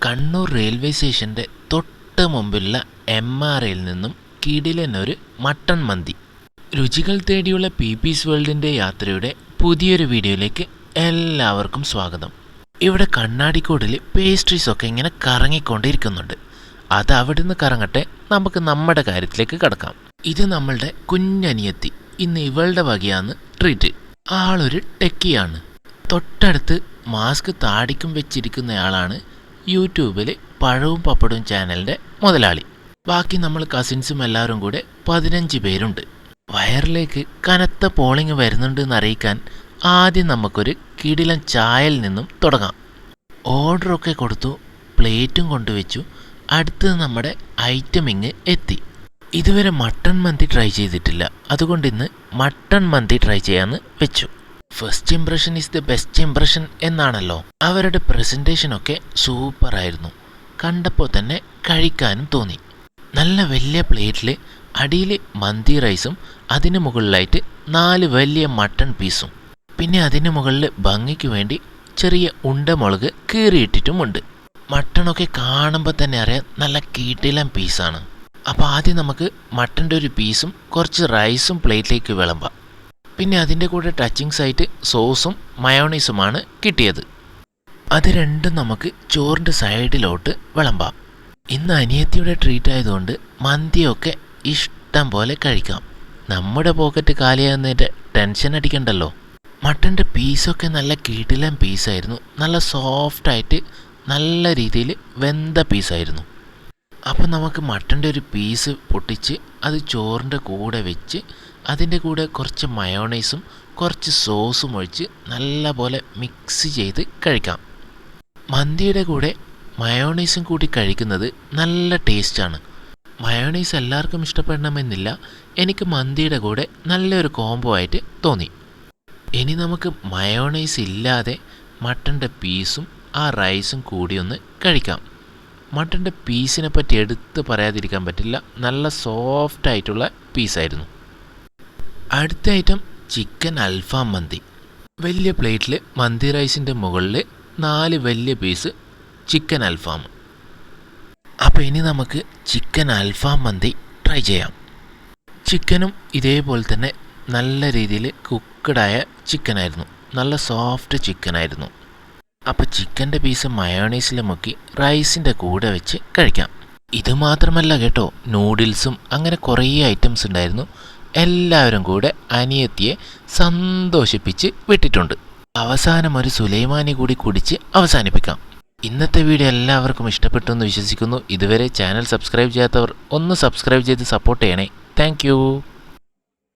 Kannur railway സ്റ്റേഷൻ്റെ തൊട്ട് മുമ്പിലുള്ള MRAയിൽ നിന്നും കിടിലനൊരു മട്ടൺ മന്തി. രുചികൾ തേടിയുള്ള പീപ്പീസ് വേൾഡിൻ്റെ യാത്രയുടെ പുതിയൊരു വീഡിയോയിലേക്ക് എല്ലാവർക്കും സ്വാഗതം. ഇവിടെ കണ്ണാടിക്കോടിൽ പേസ്ട്രീസൊക്കെ ഇങ്ങനെ കറങ്ങിക്കൊണ്ടിരിക്കുന്നുണ്ട്. അത് അവിടുന്ന് കറങ്ങട്ടെ, നമുക്ക് നമ്മുടെ കാര്യത്തിലേക്ക് കടക്കാം. ഇത് നമ്മളുടെ കുഞ്ഞനിയത്തി. ഇന്ന് ഇവളുടെ വകയാണ് ട്രീറ്റ്. ആളൊരു ടെക്കിയാണ്. തൊട്ടടുത്ത് മാസ്ക് താടിക്കും വെച്ചിരിക്കുന്നയാളാണ് യൂട്യൂബിൽ പഴവും പപ്പടവും ചാനലിൻ്റെ മുതലാളി. ബാക്കി നമ്മൾ കസിൻസും എല്ലാവരും കൂടെ 15 പേരുണ്ട്. വയറിലേക്ക് കനത്ത പോളിങ് വരുന്നുണ്ടെന്ന് അറിയിക്കാൻ ആദ്യം നമുക്കൊരു കിടിലൻ ചായയിൽ നിന്നും തുടങ്ങാം. ഓർഡറൊക്കെ കൊടുത്തു, പ്ലേറ്റും കൊണ്ടുവച്ചു. അടുത്തത് നമ്മുടെ ഐറ്റമിങ് എത്തി. ഇതുവരെ മട്ടൺ മന്തി ട്രൈ ചെയ്തിട്ടില്ല, അതുകൊണ്ട് ഇന്ന് മട്ടൺ മന്തി ട്രൈ ചെയ്യാമെന്ന് വെച്ചു. First impression is the best impression എന്നാണല്ലോ. അവരുടെ പ്രസൻറ്റേഷനൊക്കെ സൂപ്പറായിരുന്നു. കണ്ടപ്പോൾ തന്നെ കഴിക്കാനും തോന്നി. നല്ല വലിയ പ്ലേറ്റിൽ അടിയിൽ മന്തി റൈസും അതിന് മുകളിലായിട്ട് 4 വലിയ മട്ടൺ പീസും, പിന്നെ അതിന് മുകളിൽ ഭംഗിക്ക് വേണ്ടി ചെറിയ ഉണ്ടമുളക് കീറിയിട്ടിട്ടുമുണ്ട്. മട്ടണൊക്കെ കാണുമ്പോൾ തന്നെ അറിയാം നല്ല കിടിലൻ പീസാണ്. അപ്പോൾ ആദ്യം നമുക്ക് മട്ടൻ്റെ ഒരു പീസും കുറച്ച് റൈസും പ്ലേറ്റിലേക്ക് വിളമ്പാം. പിന്നെ അതിൻ്റെ കൂടെ ടച്ചിങ്സ് ആയിട്ട് സോസും മയോണൈസുമാണ് കിട്ടിയത്. അത് രണ്ടും നമുക്ക് ചോറിൻ്റെ സൈഡിലോട്ട് വിളമ്പാം. ഇന്ന് അനിയത്തിയുടെ ട്രീറ്റ് ആയതുകൊണ്ട് മന്തിയൊക്കെ ഇഷ്ടം പോലെ കഴിക്കാം. നമ്മുടെ പോക്കറ്റ് കാലിയാകുന്നതിൻ്റെ ടെൻഷൻ അടിക്കണ്ടല്ലോ. മട്ടൻ്റെ പീസൊക്കെ നല്ല കിടിലൻ പീസായിരുന്നു. നല്ല സോഫ്റ്റായിട്ട് നല്ല രീതിയിൽ വെന്ത പീസായിരുന്നു. അപ്പം നമുക്ക് മട്ടൻ്റെ ഒരു പീസ് പൊട്ടിച്ച് അത് ചോറിൻ്റെ കൂടെ വെച്ച് അതിൻ്റെ കൂടെ കുറച്ച് മയോണൈസും കുറച്ച് സോസും ഒഴിച്ച് നല്ല പോലെ മിക്സ് ചെയ്ത് കഴിക്കാം. മന്തിയുടെ കൂടെ മയോണൈസും കൂടി കഴിക്കുന്നത് നല്ല ടേസ്റ്റാണ്. മയോണൈസ് എല്ലാവർക്കും ഇഷ്ടപ്പെടണമെന്നില്ല. എനിക്ക് മന്തിയുടെ കൂടെ നല്ലൊരു കോംബോ ആയിട്ട് തോന്നി. ഇനി നമുക്ക് മയോണൈസ് ഇല്ലാതെ മട്ടൻ്റെ പീസും ആ റൈസും കൂടി ഒന്ന് കഴിക്കാം. മട്ടൻ്റെ പീസിനെ പറ്റി എടുത്ത് പറയാതിരിക്കാൻ പറ്റില്ല. നല്ല സോഫ്റ്റായിട്ടുള്ള പീസായിരുന്നു. അടുത്ത ഐറ്റം ചിക്കൻ അൽഫാം മന്തി. വലിയ പ്ലേറ്റിൽ മന്തി റൈസിൻ്റെ മുകളിൽ 4 വലിയ പീസ് ചിക്കൻ അൽഫാം. അപ്പോൾ ഇനി നമുക്ക് ചിക്കൻ അൽഫാം മന്തി ട്രൈ ചെയ്യാം. ചിക്കനും ഇതേപോലെ തന്നെ നല്ല രീതിയിൽ കുക്കഡായ ചിക്കനായിരുന്നു. നല്ല സോഫ്റ്റ് ചിക്കനായിരുന്നു. അപ്പോൾ ചിക്കൻ്റെ പീസ് മയോണൈസിൽ മുക്കി റൈസിൻ്റെ കൂടെ വെച്ച് കഴിക്കാം. ഇത് മാത്രമല്ല കേട്ടോ, നൂഡിൽസും അങ്ങനെ കുറേ ഐറ്റംസ് ഉണ്ടായിരുന്നു. എല്ലാവരും കൂടെ അനിയത്തിയെ സന്തോഷിപ്പിച്ച് വിട്ടിട്ടുണ്ട്. അവസാനം ഒരു സുലൈമാനി കൂടി കുടിച്ച് അവസാനിപ്പിക്കാം. ഇന്നത്തെ വീഡിയോ എല്ലാവർക്കും ഇഷ്ടപ്പെട്ടു എന്ന് വിശ്വസിക്കുന്നു. ഇതുവരെ ചാനൽ സബ്സ്ക്രൈബ് ചെയ്യാത്തവർ ഒന്ന് സബ്സ്ക്രൈബ് ചെയ്ത് സപ്പോർട്ട് ചെയ്യണേ. താങ്ക്